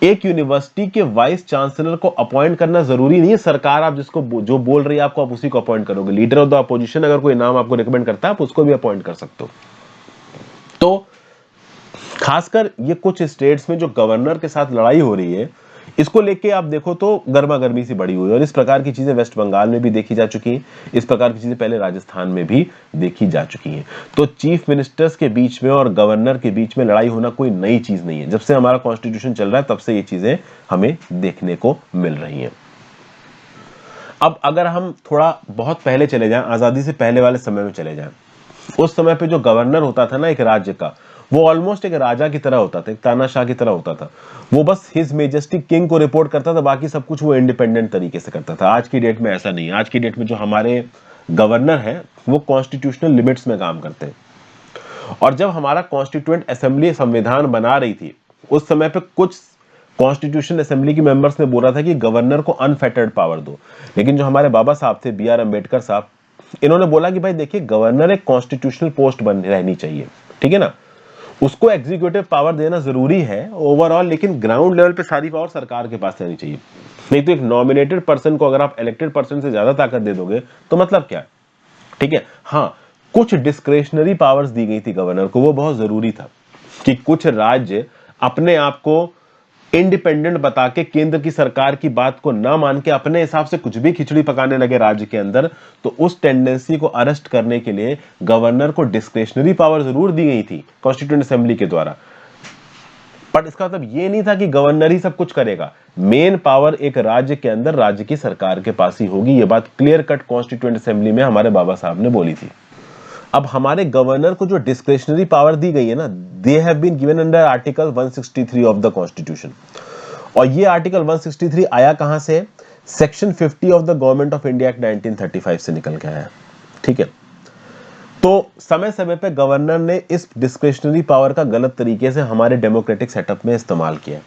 एक यूनिवर्सिटी के वाइस चांसलर को अपॉइंट करना जरूरी नहीं है। सरकार आप जिसको जो बोल रही है आपको, आप उसी को अपॉइंट करोगे। लीडर ऑफ द अपोजिशन अगर कोई नाम आपको रिकमेंड करता है, आप उसको भी अपॉइंट कर सकते हो। तो खासकर ये कुछ स्टेट्स में जो गवर्नर के साथ लड़ाई हो रही है, इसको लेके आप देखो तो गर्मा गर्मी सी बड़ी हुई है। और इस प्रकार की चीजें वेस्ट बंगाल में भी देखी जा चुकी हैं, इस प्रकार की चीजें पहले राजस्थान में भी देखी जा चुकी हैं। तो चीफ मिनिस्टर्स के बीच में और गवर्नर के बीच में लड़ाई होना कोई नई चीज नहीं है। जब से हमारा कॉन्स्टिट्यूशन चल रहा है तब से ये चीजें हमें देखने को मिल रही हैं। अब अगर हम थोड़ा बहुत पहले चले जाएं, आजादी से पहले वाले समय में चले जाएं, उस समय पे जो गवर्नर होता था ना एक राज्य का, वो ऑलमोस्ट एक राजा की तरह होता था, एक तानाशाह की तरह होता था। वो बस हिज मेजेस्टिक किंग को रिपोर्ट करता था, बाकी सब कुछ वो इंडिपेंडेंट तरीके से करता था। आज की डेट में ऐसा नहीं है। आज की डेट में जो हमारे गवर्नर हैं वो कॉन्स्टिट्यूशनल लिमिट्स में काम करते हैं। और जब हमारा कॉन्स्टिट्यूएंट असेंबली संविधान बना रही थी, उस समय पे कुछ कॉन्स्टिट्यूशन असेंबली के मेंबर्स ने बोला था कि गवर्नर को अनफेटर्ड पावर दो। लेकिन जो हमारे बाबा साहब थे, बी आर अम्बेडकर साहब, इन्होंने बोला कि भाई देखिए, गवर्नर एक कॉन्स्टिट्यूशनल पोस्ट बन रहनी चाहिए, ठीक है ना, उसको एग्जीक्यूटिव पावर देना जरूरी है ओवरऑल, लेकिन ग्राउंड लेवल पे सारी पावर सरकार के पास रहनी चाहिए। नहीं तो एक नॉमिनेटेड पर्सन को अगर आप इलेक्टेड पर्सन से ज्यादा ताकत दे दोगे तो मतलब क्या, ठीक है। हाँ, कुछ डिस्क्रेशनरी पावर्स दी गई थी गवर्नर को, वो बहुत जरूरी था कि कुछ राज्य अपने आप को इंडिपेंडेंट बता के केंद्र की सरकार की बात को ना मान के अपने हिसाब से कुछ भी खिचड़ी पकाने लगे राज्य के अंदर, तो उस टेंडेंसी को अरेस्ट करने के लिए गवर्नर को डिस्क्रेशनरी पावर जरूर दी गई थी कॉन्स्टिट्यूएंट असेंबली के द्वारा। बट इसका मतलब ये नहीं था कि गवर्नर ही सब कुछ करेगा। मेन पावर एक राज्य के अंदर राज्य की सरकार के पास ही होगी। ये बात क्लियर कट कॉन्स्टिट्यूएंट असेंबली में हमारे बाबा साहब ने बोली थी। अब हमारे गवर्नर को जो डिस्क्रेशनरी पावर दी गई है ना, they have been given under article 163 of the constitution. और ये आर्टिकल 163 आया कहां से? Section 50 of the government of India act 1935 से निकल के आया, ठीक है। तो समय समय पे गवर्नर ने इस डिस्क्रेशनरी पावर का गलत तरीके से हमारे डेमोक्रेटिक सेटअप में इस्तेमाल किया,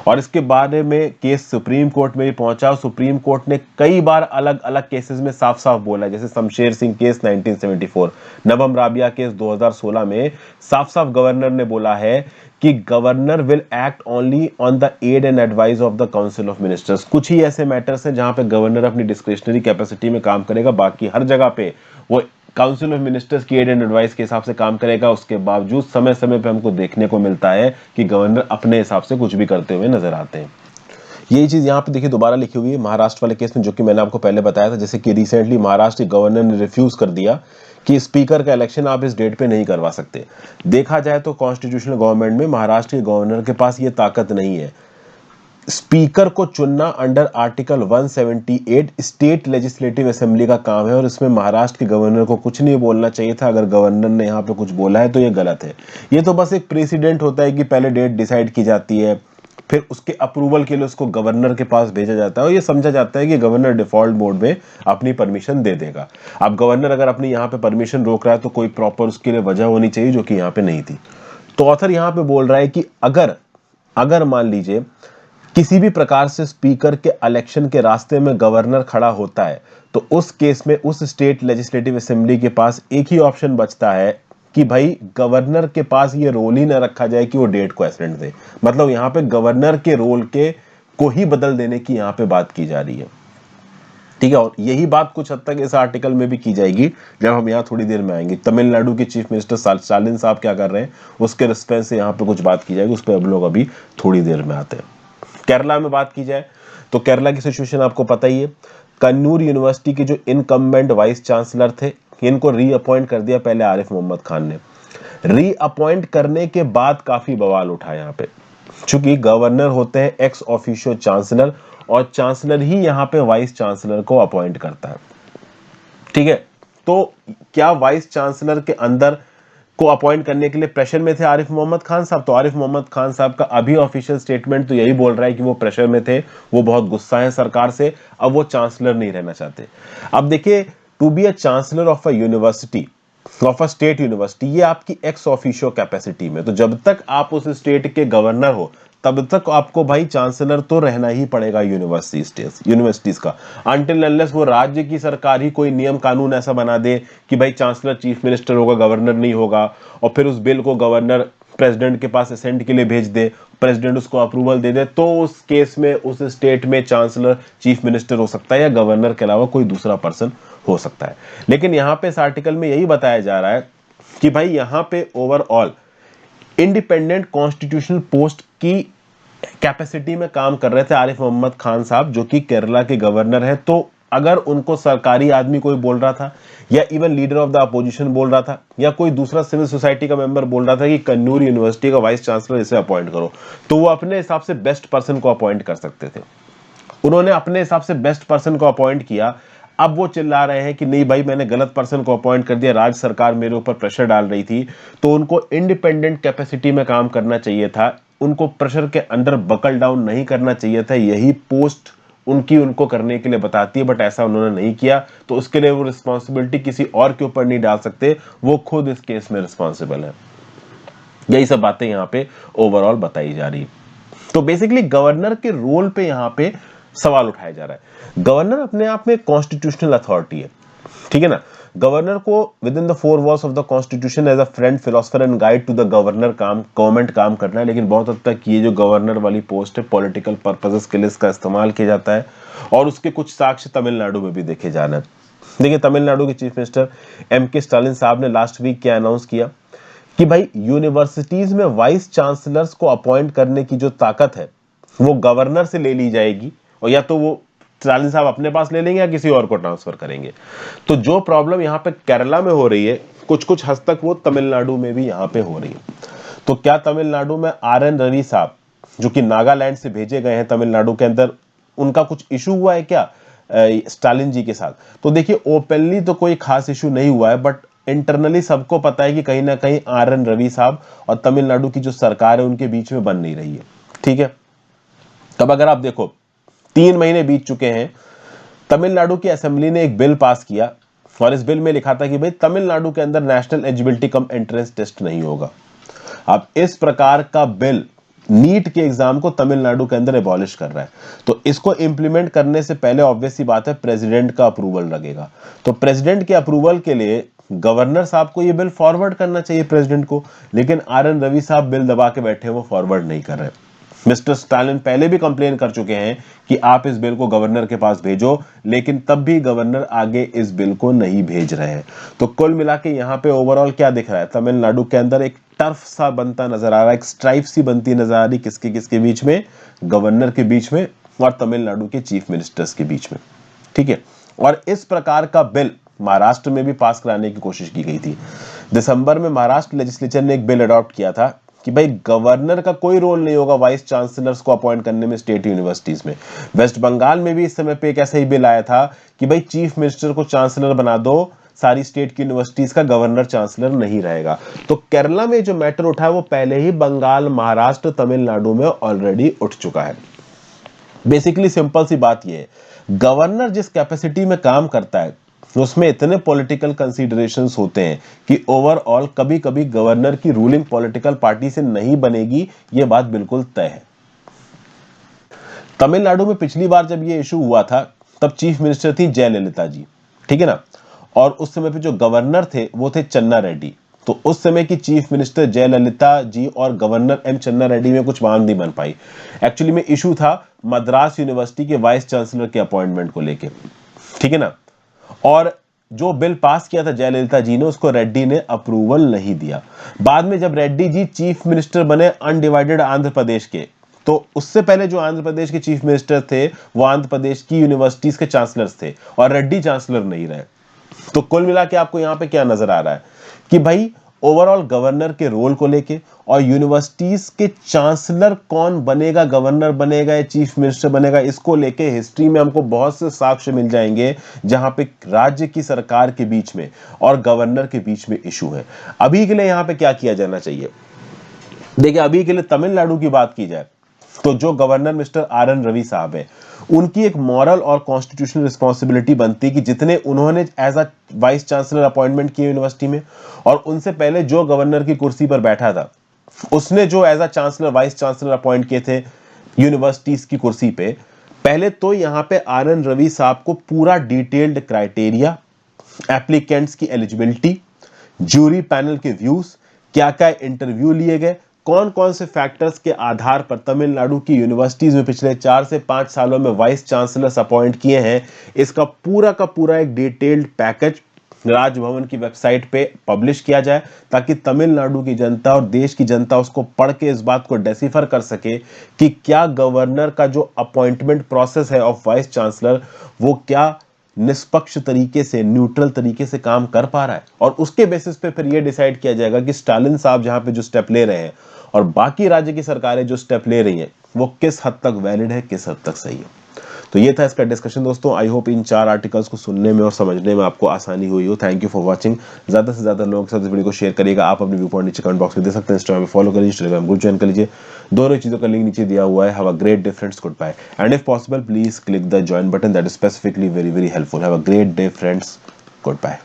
और इसके बारे में केस सुप्रीम कोर्ट में भी पहुंचा। सुप्रीम कोर्ट ने कई बार अलग अलग केसेस में साफ साफ बोला, जैसे शमशेर सिंह केस 1974, नवम राबिया केस 2016 में साफ साफ गवर्नर ने बोला है कि governor will act only on the aid and advice of the council of ministers. कुछ ही ऐसे मैटर्स हैं जहां पे गवर्नर अपनी डिस्क्रेशनरी कैपेसिटी में काम करेगा, बाकी हर जगह पे वो काउंसिल ऑफ मिनिस्टर्स की एड एंड एडवाइस के हिसाब से काम करेगा। उसके बावजूद समय समय पे हमको देखने को मिलता है कि गवर्नर अपने हिसाब से कुछ भी करते हुए नजर आते हैं। यही चीज यहाँ पे देखिए दोबारा लिखी हुई है महाराष्ट्र वाले केस में, जो कि मैंने आपको पहले बताया था। जैसे कि रिसेंटली महाराष्ट्र के गवर्नर ने रिफ्यूज कर दिया कि स्पीकर का इलेक्शन आप इस डेट पे नहीं करवा सकते। देखा जाए तो कॉन्स्टिट्यूशनल गवर्नमेंट में महाराष्ट्र के गवर्नर के पास ये ताकत नहीं है। स्पीकर को चुनना under article 178 state legislative assembly का काम है, और इसमें महाराष्ट्र के गवर्नर को कुछ नहीं बोलना चाहिए था। अगर गवर्नर ने यहाँ पे कुछ बोला है तो ये गलत है। ये तो बस एक प्रेसिडेंट होता है कि पहले डेट डिसाइड की जाती है, फिर उसके अप्रूवल के लिए उसको गवर्नर के पास भेजा जाता है और ये समझा जाता है कि गवर्नर डिफॉल्ट मोड में अपनी परमिशन दे देगा। अब गवर्नर अगर अपनी यहाँ पे परमिशन रोक रहा है तो कोई प्रॉपर उसके लिए वजह होनी चाहिए, जो कि यहाँ पे नहीं थी। तो ऑथर यहाँ पे बोल रहा है कि अगर मान लीजिए किसी भी प्रकार से स्पीकर के इलेक्शन के रास्ते में गवर्नर खड़ा होता है, तो उस केस में उस स्टेट लेजिस्लेटिव असेंबली के पास एक ही ऑप्शन बचता है कि भाई गवर्नर के पास ये रोल ही ना रखा जाए कि वो डेट को एसेंट दे। मतलब यहाँ पे गवर्नर के रोल को ही बदल देने की यहाँ पे बात की जा रही है, ठीक है। और यही बात कुछ हद तक इस आर्टिकल में भी की जाएगी, जब हम यहाँ थोड़ी देर में आएंगे। तमिलनाडु के चीफ मिनिस्टर स्टालिन साहब क्या कर रहे हैं उसके रिस्पेक्ट से यहाँ पे कुछ बात की जाएगी, उस पर हम लोग अभी थोड़ी देर में आते हैं। केरला में बात की जाए तो केरला की सिचुएशन आपको पता ही है। कन्नूर यूनिवर्सिटी के जो इनकम्बेंट वाइस चांसलर थे, इनको रीअपॉइंट कर दिया पहले आरिफ मोहम्मद खान ने। रीअपॉइंट करने के बाद काफी बवाल उठा यहाँ पे, चूंकि गवर्नर होते हैं एक्स ऑफिशियो चांसलर, और चांसलर ही यहाँ पे वाइस चांसलर को अपॉइंट करता है, ठीक है। तो क्या वाइस चांसलर के अंदर को अपॉइंट करने के लिए प्रेशर में थे आरिफ मोहम्मद खान साहब? तो आरिफ मोहम्मद खान साहब का अभी ऑफिशियल स्टेटमेंट तो यही बोल रहा है कि वो प्रेशर में थे, वो बहुत गुस्सा है सरकार से, अब वो चांसलर नहीं रहना चाहते। अब देखिए, to be a chancellor of a university, of a state university, ये आपकी एक्स ऑफिशियो कैपेसिटी में, तो जब तक आप उस स्टेट के गवर्नर हो तब तक आपको भाई चांसलर तो रहना ही पड़ेगा यूनिवर्सिटीज का, अनटिल अनलेस वो राज्य की सरकार ही कोई नियम कानून ऐसा बना दे कि भाई चांसलर चीफ मिनिस्टर होगा, गवर्नर नहीं होगा, और फिर उस बिल को गवर्नर प्रेसिडेंट के पास असेंट के लिए भेज दे, प्रेसिडेंट उसको अप्रूवल दे दे, तो उस केस में उस स्टेट में चांसलर चीफ मिनिस्टर हो सकता है या गवर्नर के अलावा कोई दूसरा पर्सन हो सकता है। लेकिन यहां पे इस आर्टिकल में यही बताया जा रहा है कि भाई यहां पे ओवरऑल इंडिपेंडेंट कॉन्स्टिट्यूशनल पोस्ट की कैपेसिटी में काम कर रहे थे आरिफ मोहम्मद खान साहब, जो कि केरला के गवर्नर है। तो अगर उनको सरकारी आदमी कोई बोल रहा था, या even leader of the opposition बोल रहा था, या कोई दूसरा सिविल सोसाइटी का मेंबर बोल रहा था कि कन्नूर यूनिवर्सिटी का वाइस चांसलर इसे अपॉइंट करो, तो वो अपने हिसाब से बेस्ट पर्सन को अपॉइंट कर सकते थे। उन्होंने अपने हिसाब से बेस्ट पर्सन को अपॉइंट किया। अब वो चिल्ला रहे हैं कि नहीं भाई, मैंने गलत पर्सन को अपॉइंट कर दिया, राज्य सरकार मेरे ऊपर प्रेशर डाल रही थी। तो उनको इंडिपेंडेंट कैपेसिटी में काम करना चाहिए था, उनको प्रेशर के अंडर बकल डाउन नहीं करना चाहिए था। यही पोस्ट उनको करने के लिए बताती है, बट ऐसा उन्होंने नहीं किया, तो उसके लिए वो रिस्पॉन्सिबिलिटी किसी और के ऊपर नहीं डाल सकते, वो खुद इस केस में रिस्पॉन्सिबल है। यही सब बातें यहाँ पे ओवरऑल बताई जा रही है। तो बेसिकली गवर्नर के रोल पे यहाँ पे सवाल उठाया जा रहा है। गवर्नर अपने आप में कॉन्स्टिट्यूशनल अथॉरिटी है, ठीक है ना। गवर्नर को within the four walls of the constitution as a friend, philosopher and guide to the government काम करना है। लेकिन बहुत हद तक ये जो गवर्नर वाली पोस्ट है, पॉलिटिकल पर्पसेस के लिए इसका इस्तेमाल किया जाता है, और उसके कुछ साक्ष्य तमिलनाडु में भी देखे जाना है। देखिए, तमिलनाडु के चीफ मिनिस्टर M.K. स्टालिन साहब ने लास्ट वीक क्या अनाउंस किया कि भाई यूनिवर्सिटीज में वाइस चांसलर्स को अपॉइंट करने की जो ताकत है वो गवर्नर से ले ली जाएगी, और या तो वो स्टालिन साहब अपने पास ले लेंगे या किसी और को ट्रांसफर करेंगे। तो जो प्रॉब्लम यहाँ पे केरला में हो रही है, कुछ कुछ हद तक वो तमिलनाडु में भी यहाँ पे हो रही है। तो क्या तमिलनाडु में RN रवि साहब, जो कि नागालैंड से भेजे गए हैं तमिलनाडु के अंदर, उनका कुछ इशू हुआ है क्या स्टालिन जी के साथ? तो देखिए, ओपनली तो कोई खास इशू नहीं हुआ है, बट इंटरनली सबको पता है कि कहीं ना कहीं RN रवि साहब और तमिलनाडु की जो सरकार है उनके बीच में बन नहीं रही है, ठीक है। तब अगर आप देखो, 3 महीने बीत चुके हैं, तमिलनाडु की असेंबली ने एक बिल पास किया, और इस बिल में लिखा था कि भाई तमिलनाडु के अंदर national eligibility cum entrance test नहीं होगा। अब इस प्रकार का बिल नीट के एग्जाम को तमिलनाडु के अंदर एबॉलिश कर रहा है। तो इसको इंप्लीमेंट करने से पहले ऑब्वियस सी बात है, प्रेसिडेंट का अप्रूवल लगेगा। तो प्रेसिडेंट के अप्रूवल के लिए गवर्नर साहब को यह बिल फॉरवर्ड करना चाहिए प्रेसिडेंट को, लेकिन RN रवि साहब बिल दबा के बैठे, वो फॉरवर्ड नहीं कर रहे। मिस्टर स्टालिन पहले भी कंप्लेन कर चुके हैं कि आप इस बिल को गवर्नर के पास भेजो, लेकिन तब भी गवर्नर आगे इस बिल को नहीं भेज रहे हैं। तो कुल मिला के यहाँ पे ओवरऑल क्या दिख रहा है, तमिलनाडु के अंदर एक टर्फ सा बनता नजर आ रहा है, एक स्ट्राइप सी बनती नजर आ रही, किसके किसके बीच में, गवर्नर के बीच में और तमिलनाडु के चीफ मिनिस्टर्स के बीच में, ठीक है। और इस प्रकार का बिल महाराष्ट्र में भी पास कराने की कोशिश की गई थी। दिसंबर में महाराष्ट्र लेजिस्लेचर ने एक बिल अडॉप्ट किया था कि भाई गवर्नर का कोई रोल नहीं होगा वाइस चांसलर्स को अपॉइंट करने में स्टेट यूनिवर्सिटीज में। वेस्ट बंगाल में भी इस समय पे एक ऐसा ही बिल आया था कि भाई चीफ मिनिस्टर को चांसलर बना दो, सारी स्टेट की यूनिवर्सिटीज का गवर्नर चांसलर नहीं रहेगा। तो केरला में जो मैटर उठा है वो पहले ही बंगाल, महाराष्ट्र, तमिलनाडु में ऑलरेडी उठ चुका है। बेसिकली सिंपल सी बात ये है, गवर्नर जिस कैपेसिटी में काम करता है उसमें इतने पॉलिटिकल कंसीडरेशंस होते हैं कि ओवरऑल कभी कभी गवर्नर की रूलिंग पॉलिटिकल पार्टी से नहीं बनेगी, यह बात बिल्कुल तय है। तमिलनाडु में पिछली बार जब यह इशू हुआ था तब चीफ मिनिस्टर थी जयललिता जी, ठीक है ना, और उस समय पे जो गवर्नर थे वो थे चन्ना रेड्डी। तो उस समय की चीफ मिनिस्टर जयललिता जी और गवर्नर एम चन्ना रेड्डी में कुछ बात नहीं बन पाई। एक्चुअली में इशू था मद्रास यूनिवर्सिटी के वाइस चांसलर के अपॉइंटमेंट को लेके, ठीक है ना, और जो बिल पास किया था जयललिता जी ने उसको रेड्डी ने अप्रूवल नहीं दिया। बाद में जब रेड्डी जी चीफ मिनिस्टर बने अनडिवाइडेड आंध्र प्रदेश के, तो उससे पहले जो आंध्र प्रदेश के चीफ मिनिस्टर थे वो आंध्र प्रदेश की यूनिवर्सिटीज के चांसलर्स थे और रेड्डी चांसलर नहीं रहे। तो कुल मिला के आपको यहां पे क्या नजर आ रहा है कि भाई ओवरऑल गवर्नर के रोल को लेके और यूनिवर्सिटीज के चांसलर कौन बनेगा, गवर्नर बनेगा या चीफ मिनिस्टर बनेगा, इसको लेके हिस्ट्री में हमको बहुत से साक्ष्य मिल जाएंगे जहां पे राज्य की सरकार के बीच में और गवर्नर के बीच में इशू है। अभी के लिए यहां पे क्या किया जाना चाहिए, देखिए अभी के लिए तमिलनाडु की बात की जाए तो जो governor mister R N Ravi साहब है उनकी एक मॉरल और कॉन्स्टिट्यूशनल रिस्पॉन्सिबिलिटी बनती है कि जितने उन्होंने as a vice chancellor appointment किए यूनिवर्सिटी में और उनसे पहले जो गवर्नर की कुर्सी पर बैठा था उसने जो as a chancellor vice chancellor appoint किए थे यूनिवर्सिटीज की कुर्सी पे, पहले तो यहां पे आर एन रवि साहब को पूरा डिटेल्ड क्राइटेरिया, एप्लीकेंट्स की एलिजिबिलिटी, ज्यूरी पैनल के व्यूज, क्या क्या इंटरव्यू लिए गए, कौन कौन से फैक्टर्स के आधार पर तमिलनाडु की यूनिवर्सिटीज में पिछले 4 से 5 सालों में वाइस चांसलर्स अपॉइंट किए हैं, इसका पूरा का पूरा एक डिटेल्ड पैकेज राजभवन की वेबसाइट पे पब्लिश किया जाए ताकि तमिलनाडु की जनता और देश की जनता उसको पढ़ के इस बात को डेसिफर कर सके कि क्या गवर्नर का जो अपॉइंटमेंट प्रोसेस है ऑफ वाइस चांसलर वो क्या निष्पक्ष तरीके से, न्यूट्रल तरीके से काम कर पा रहा है। और उसके बेसिस पे फिर ये डिसाइड किया जाएगा कि स्टालिन साहब जहां पे जो स्टेप ले रहे हैं और बाकी राज्य की सरकारें जो स्टेप ले रही हैं वो किस हद तक वैलिड है, किस हद तक सही है। तो ये था इसका डिस्कशन दोस्तों। आई होप इन 4 आर्टिकल्स को सुनने में और समझने में आपको आसानी हुई हो। Thank you for watching. ज्यादा से ज्यादा लोगों के साथ इस वीडियो को शेयर करिएगा। आप अपने व्यू पॉइंट नीचे कमेंट बॉक्स में दे सकते हैं। इंस्टाग्राम पे फॉलो करिए, टेलीग्राम ग्रुप ज्वाइन कर लीजिए। दोनों चीजों का लिंक नीचे दिया हुआ है। Have a great day friends, good bye and if possible please click the join button, that is specifically very very helpful. Have a great day friends, good bye.